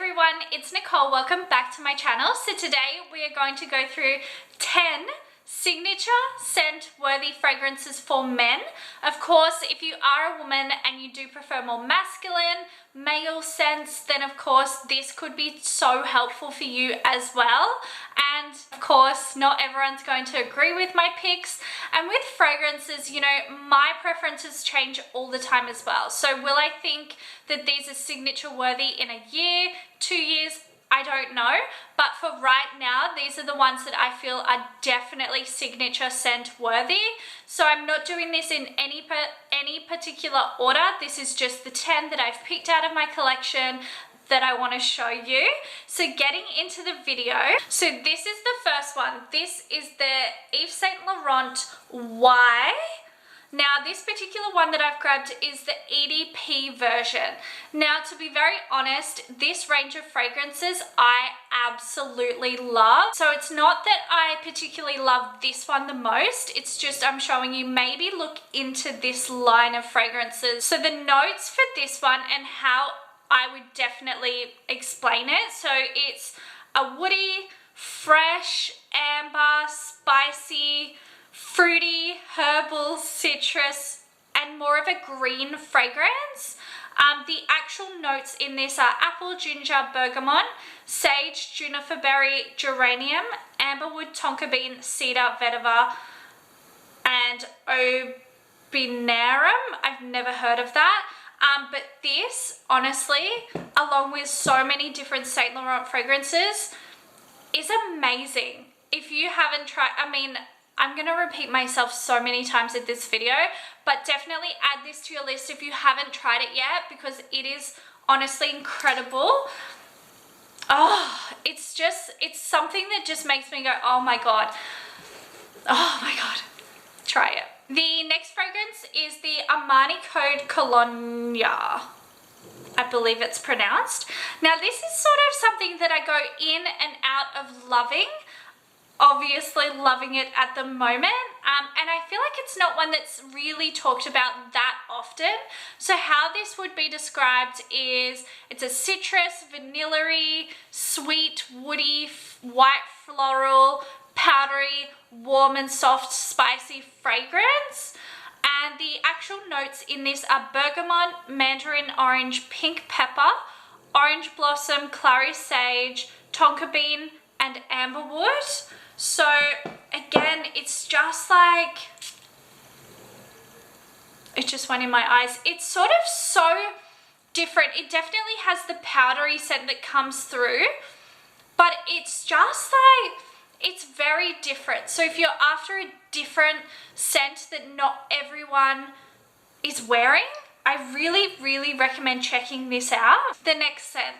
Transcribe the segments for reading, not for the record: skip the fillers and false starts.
everyone, it's Nicole. Welcome back to my channel. So today we are going to go through 10 signature scent worthy fragrances for men. Of course, if you are a woman and you do prefer more masculine, male scents, then of course this could be so helpful for you as well. And of course, not everyone's going to agree with my picks. And with fragrances, you know, my preferences change all the time as well. So will I think that these are signature worthy in a year, 2 years? I don't know, but for right now, these are the ones that I feel are definitely signature scent worthy. So I'm not doing this in any particular order. This is just the 10 that I've picked out of my collection that I want to show you. So getting into the video, so this is the first one. This is the Yves Saint Laurent Y. Now this particular one that I've grabbed is the EDP version. Now to be very honest, this range of fragrances I absolutely love. So it's not that I particularly love this one the most, it's just I'm showing you maybe look into this line of fragrances. So the notes for this one and how I would definitely explain it. So it's a woody, fresh, amber, spicy, fruity, herbal, citrus, and more of a green fragrance. The actual notes in this are apple, ginger, bergamot, sage, juniper berry, geranium, amberwood, tonka bean, cedar, vetiver, and obinarum. I've never heard of that. But this, honestly, along with so many different Saint Laurent fragrances, is amazing. If you haven't tried, I mean, I'm going to repeat myself so many times in this video, but definitely add this to your list if you haven't tried it yet, because it is honestly incredible. Oh, it's something that just makes me go, oh my God, try it. The next fragrance is the Armani Code Colognes, I believe it's pronounced. Now this is sort of something that I go in and out of loving. Obviously loving it at the moment, and I feel like it's not one that's really talked about that often. So how this would be described is it's a citrus, vanilla-y, sweet, woody, white floral, powdery, warm and soft, spicy fragrance. And the actual notes in this are bergamot, mandarin orange, pink pepper, orange blossom, clary sage, tonka bean, and amberwood. So again, it's just like, it just went in my eyes. It's sort of so different. It definitely has the powdery scent that comes through, but it's just like, it's very different. So if you're after a different scent that not everyone is wearing, I really, really recommend checking this out. The next scent.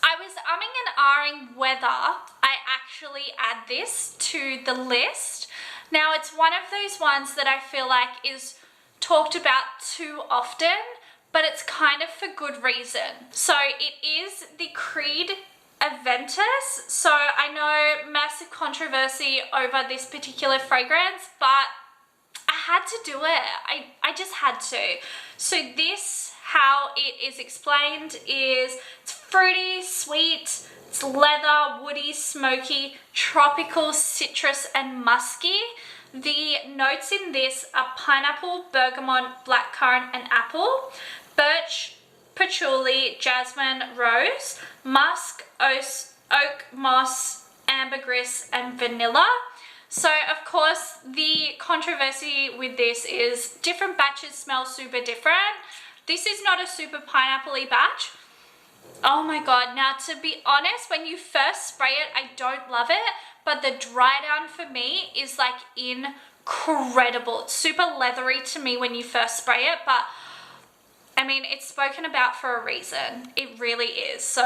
I was umming and ahhing whether I actually add this to the list. Now it's one of those ones that I feel like is talked about too often, but it's kind of for good reason. So it is the Creed Aventus. So I know massive controversy over this particular fragrance, but I had to do it. I just had to. So this, how it is explained is it's fruity, sweet, it's leather, woody, smoky, tropical, citrus, and musky. The notes in this are pineapple, bergamot, blackcurrant, and apple, birch, patchouli, jasmine, rose, musk, oak moss, ambergris, and vanilla. So of course the controversy with this is different batches smell super different. This is not a super pineapple-y batch. Oh my God, now to be honest, when you first spray it, I don't love it, but the dry down for me is like incredible. It's super leathery to me when you first spray it, but I mean, it's spoken about for a reason. It really is. So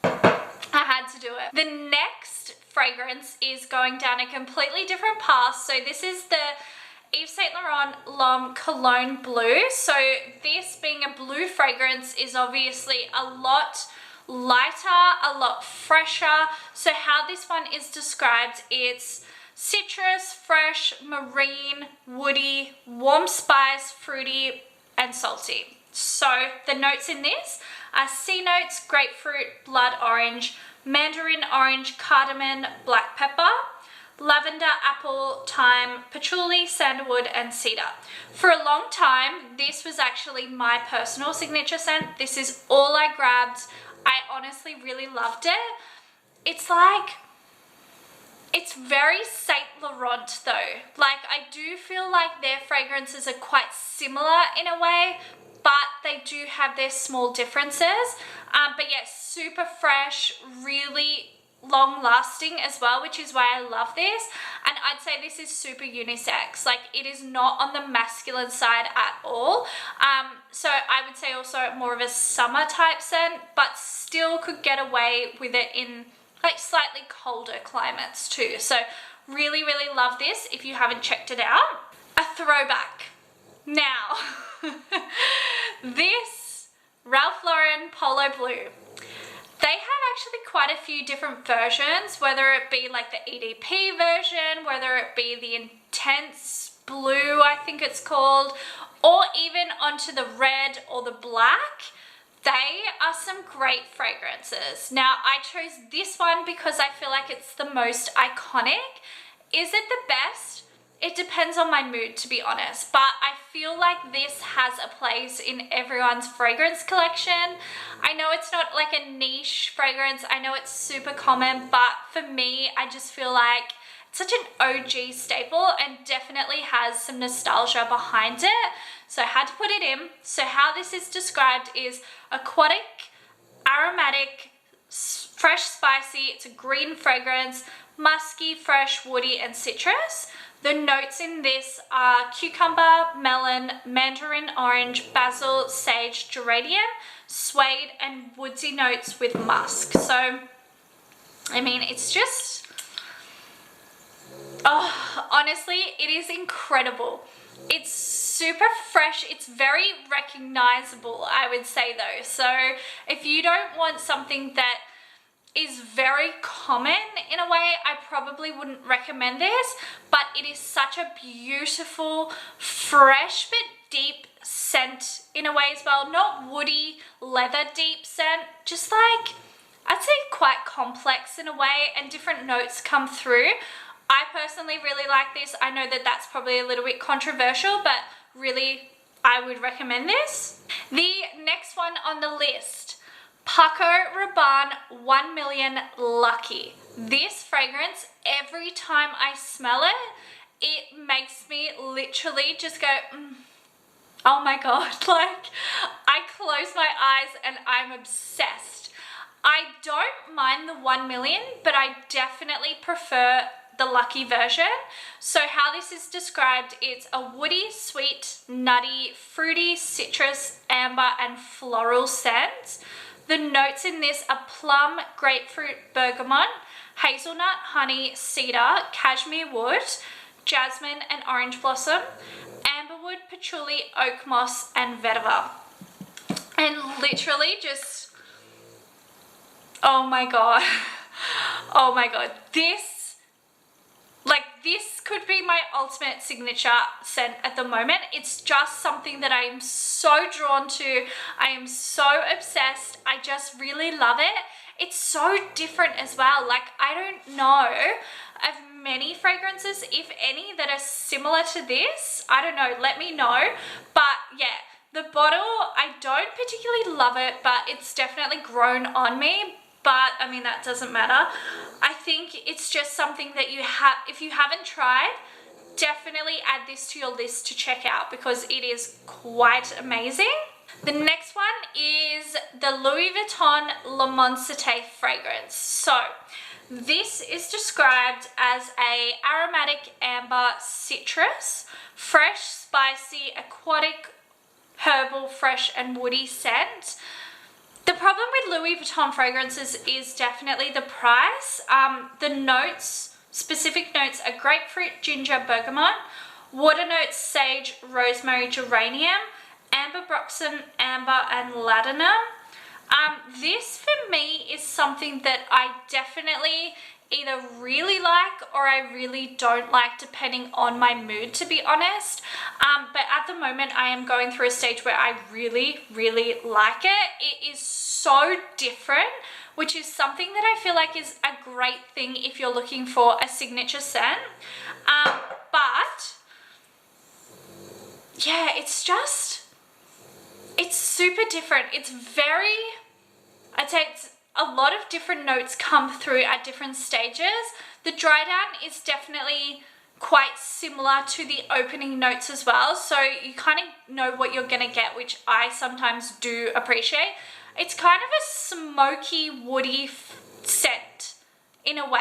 I had to do it. The next fragrance is going down a completely different path. So this is the Yves Saint Laurent Lomb Cologne Blue. So this being a blue fragrance is obviously a lot lighter, a lot fresher. So how this one is described, it's citrus, fresh, marine, woody, warm spice, fruity, and salty. So the notes in this Sea notes, grapefruit, blood orange, mandarin orange, cardamom, black pepper, lavender, apple, thyme, patchouli, sandalwood, and cedar. For a long time, this was actually my personal signature scent. This is all I grabbed. I honestly really loved it. It's like, it's very Saint Laurent though. Like, I do feel like their fragrances are quite similar in a way, but they do have their small differences. But yes, super fresh, really long lasting as well, which is why I love this. And I'd say this is super unisex. Like, it is not on the masculine side at all. So I would say also more of a summer type scent, but still could get away with it in like slightly colder climates too. So really, really love this if you haven't checked it out. A throwback. Now, this Ralph Lauren Polo Blue. They have actually quite a few different versions, whether it be like the EDP version, whether it be the Intense Blue, I think it's called, or even onto the red or the black. They are some great fragrances. Now, I chose this one because I feel like it's the most iconic. Is it the best? It depends on my mood, to be honest, but I feel like this has a place in everyone's fragrance collection. I know it's not like a niche fragrance, I know it's super common, but for me, I just feel like it's such an OG staple and definitely has some nostalgia behind it. So I had to put it in. So how this is described is aquatic, aromatic, fresh, spicy. It's a green fragrance, musky, fresh, woody, and citrus. The notes in this are cucumber, melon, mandarin orange, basil, sage, geranium, suede, and woodsy notes with musk. So, I mean, it's just, oh, honestly, it is incredible. It's super fresh. It's very recognizable, I would say though. So if you don't want something that is very common in a way, I probably wouldn't recommend this, but it is such a beautiful, fresh but deep scent in a way as well. Not woody, leather deep scent, just like, I'd say quite complex in a way, and different notes come through. I personally really like this. I know that that's probably a little bit controversial, but really I would recommend this. The next one on the list, Paco Rabanne 1 Million Lucky. This fragrance, every time I smell it, it makes me literally just go, oh my God, like I close my eyes and I'm obsessed. I don't mind the 1 million, but I definitely prefer the Lucky version. So how this is described, it's a woody, sweet, nutty, fruity, citrus, amber, and floral scent. The notes in this are plum, grapefruit, bergamot, hazelnut, honey, cedar, cashmere wood, jasmine, and orange blossom, amberwood, patchouli, oak moss, and vetiver. And literally just, oh my God. Oh my God. This could be my ultimate signature scent at the moment. It's just something that I am so drawn to. I am so obsessed. I just really love it. It's so different as well. Like, I don't know of many fragrances, if any, that are similar to this. I don't know, let me know. But yeah, the bottle, I don't particularly love it, but it's definitely grown on me. But I mean, that doesn't matter. I think it's just something that you have, if you haven't tried, definitely add this to your list to check out because it is quite amazing. The next one is the Louis Vuitton limmensite fragrance. So this is described as a aromatic amber citrus, fresh, spicy, aquatic, herbal, fresh, and woody scent. The problem with Louis Vuitton fragrances is definitely the price. The notes, specific notes are grapefruit, ginger, bergamot, water notes, sage, rosemary, geranium, amber, broxton, amber, and ladanum. This for me is something that I definitely, either really like or I really don't like, depending on my mood, to be honest. But at the moment I am going through a stage where I really, really like it. It is so different, which is something that I feel like is a great thing if you're looking for a signature scent. But yeah, it's super different. It's very, I'd say it's a lot of different notes come through at different stages. The dry down is definitely quite similar to the opening notes as well, so you kind of know what you're gonna get, which I sometimes do appreciate. It's kind of a smoky, woody scent in a way,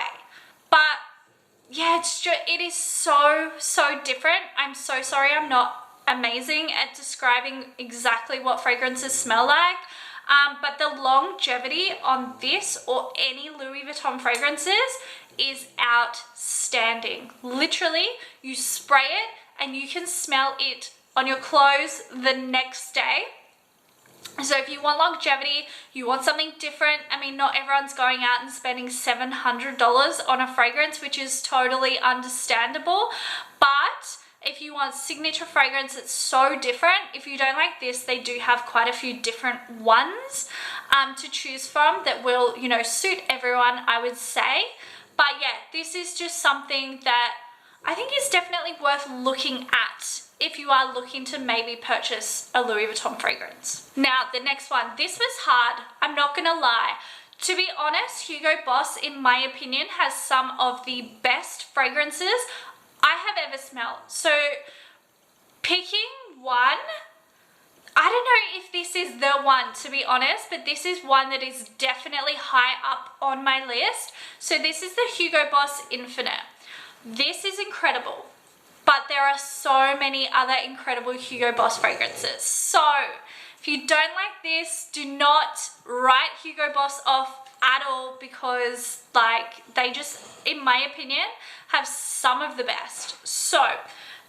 but yeah, it is so different. I'm so sorry I'm not amazing at describing exactly what fragrances smell like. But the longevity on this or any Louis Vuitton fragrances is outstanding. Literally, you spray it and you can smell it on your clothes the next day. So if you want longevity, you want something different. I mean, not everyone's going out and spending $700 on a fragrance, which is totally understandable. But if you want signature fragrance that's so different, if you don't like this, they do have quite a few different ones to choose from that will, you know, suit everyone, I would say. But yeah, this is just something that I think is definitely worth looking at if you are looking to maybe purchase a Louis Vuitton fragrance. Now, the next one, this was hard, I'm not gonna lie. To be honest, Hugo Boss, in my opinion, has some of the best fragrances I have ever smelled. So picking one, I don't know if this is the one, to be honest, but this is one that is definitely high up on my list. So this is the Hugo Boss Infinite. This is incredible, but there are so many other incredible Hugo Boss fragrances. So if you don't like this, do not write Hugo Boss off at all, because like they just, in my opinion, have some of the best. So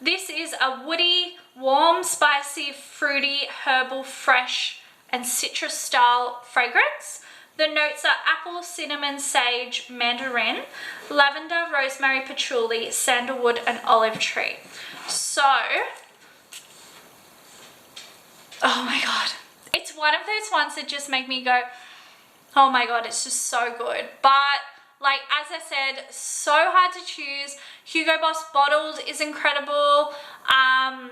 this is a woody, warm, spicy, fruity, herbal, fresh and citrus style fragrance. The notes are apple, cinnamon, sage, mandarin, lavender, rosemary, patchouli, sandalwood and olive tree. So, oh my god, it's one of those ones that just make me go, oh my god, it's just so good. But like, as I said, so hard to choose. Hugo Boss Bottled is incredible. I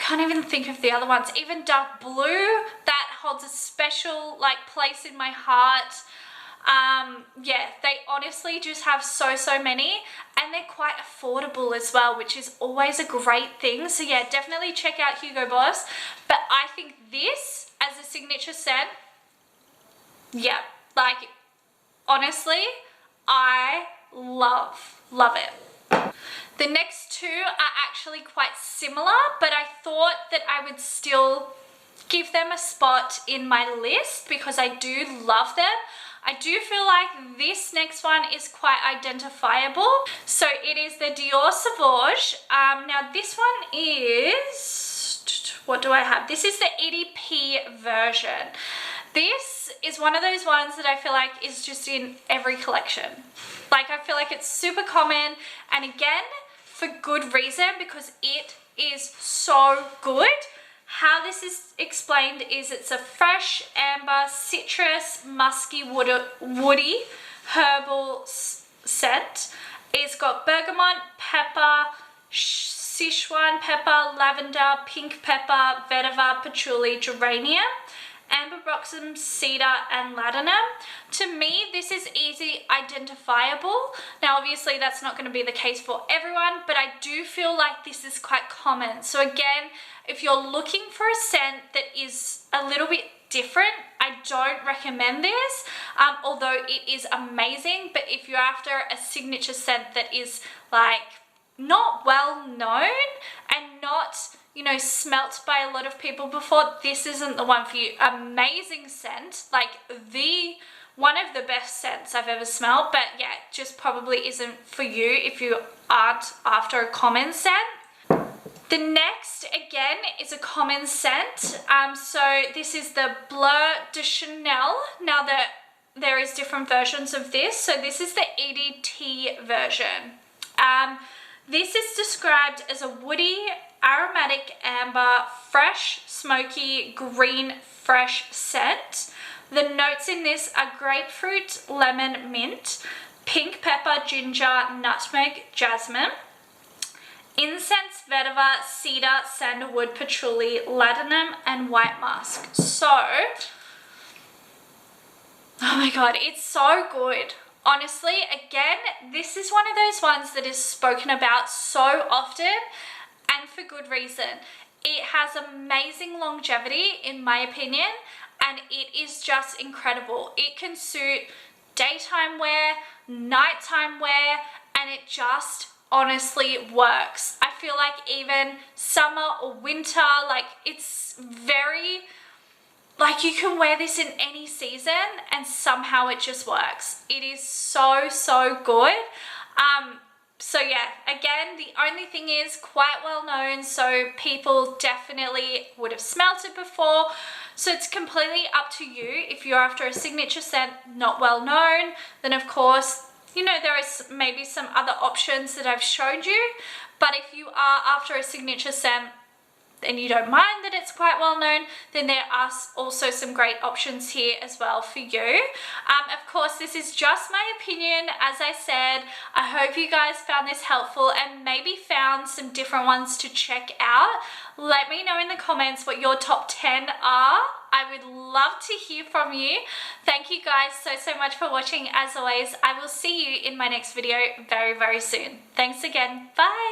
can't even think of the other ones. Even Dark Blue, that holds a special like place in my heart. Yeah, they honestly just have so many, and they're quite affordable as well, which is always a great thing. So yeah, definitely check out Hugo Boss. But I think this as a signature scent, yeah, like honestly, I love it. The next two are actually quite similar, but I thought that I would still give them a spot in my list because I do love them. I do feel like this next one is quite identifiable. So it is the Dior Savage. Now this one is, what do I have? This is the EDP version. This is one of those ones that I feel like is just in every collection. Like, I feel like it's super common, and again, for good reason, because it is so good. How this is explained is it's a fresh, amber, citrus, musky, woody, herbal scent. It's got bergamot, pepper, Sichuan pepper, lavender, pink pepper, vetiver, patchouli, geranium, amber blossom, cedar and ladanum. To me, this is easy identifiable. Now obviously that's not going to be the case for everyone, but I do feel like this is quite common. So again, if you're looking for a scent that is a little bit different, I don't recommend this, although it is amazing. But if you're after a signature scent that is like not well known and not, you know, smelt by a lot of people before, this isn't the one for you. Amazing scent, like one of the best scents I've ever smelled, but yeah, just probably isn't for you if you aren't after a common scent. The next, again, is a common scent. So this is the Bleu de Chanel. Now the there is different versions of this. So this is the EDT version. This is described as a woody, aromatic amber, fresh, smoky, green, fresh scent. The notes in this are grapefruit, lemon, mint, pink pepper, ginger, nutmeg, jasmine, incense, vetiver, cedar, sandalwood, patchouli, ladanum, and white musk. So, oh my god, it's so good. Honestly, again, this is one of those ones that is spoken about so often, and for good reason. It has amazing longevity, in my opinion, and it is just incredible. It can suit daytime wear, nighttime wear, and it just honestly works. I feel like even summer or winter, like it's very, like you can wear this in any season and somehow it just works. It is so, so good. So yeah, again, the only thing is quite well known, so people definitely would have smelt it before. So it's completely up to you. If you're after a signature scent not well known, then of course, you know, there is maybe some other options that I've showed you. But if you are after a signature scent and you don't mind that it's quite well known, then there are also some great options here as well for you. Of course, this is just my opinion. As I said, I hope you guys found this helpful and maybe found some different ones to check out. Let me know in the comments what your top 10 are. I would love to hear from you. Thank you guys so much for watching. As always, I will see you in my next video very, very soon. Thanks again. Bye.